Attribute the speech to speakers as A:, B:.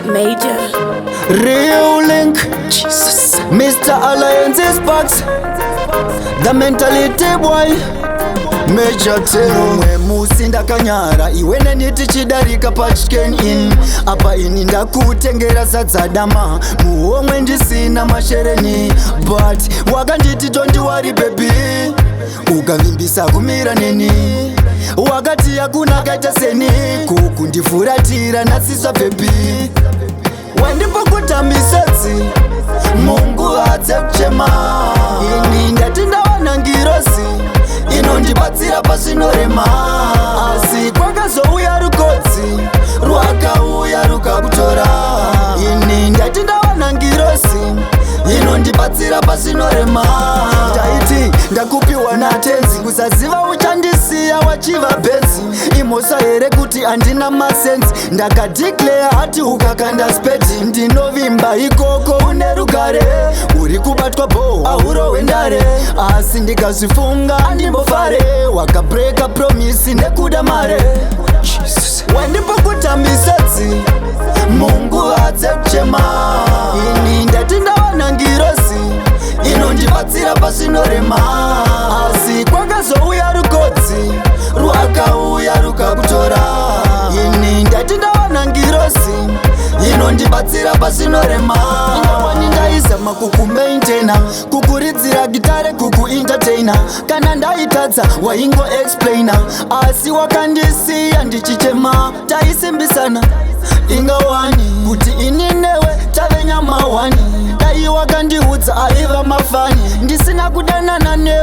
A: Major
B: Real link, Jesus. Mr. Alliance Sparks, the mentality boy. Major Terro mwe musi ndakanyara iwe neniti chidarika pachiken in apa ini ndakutengera sadzadama muhomwe ndisina mashereni but wakanditi don't worry baby ukavimbisa kumira neni wakati hakuna kaita seni kukundifuratira nasiswa baby wendipokuta Misodzi Mungu hadze kuchema ini ndati ndawana ngirosi inondibatsira pasinorema asi kwakazouya rukodzi rwakauya rukakutora ini ndati ndawana ngirosi inondibatsira pasinorema taiti ndakupiwa natenzi kusaziva uchandisiya wachiva bhenzi imosa here kuti handina masensi ndakadeclare hati ukakanda speti ndinovimba ikoko une rugare uri kubatwa bho auro ndare asi ndikazvifunga handimbofare wakabreka promisi nekuda mare wendipokuta Misodzi Mungu hadze kuchema ini ndati ndawana ngirosi inondibatsira pasinorema asi kwakazouya rukodzi rwakauya rukakutora ini ndati ndawana ngirosi inondibatsira pasinorema inawani ndaizama kukumaintaina kukuridzira gitare kukuentertaina kana ndaitadza waingo explaina asi wakandisiya ndichichema taisimbisana ingawani kuti ini newe tave nyama wani dai wakandiudza aiva mafani ndisina kudanana newe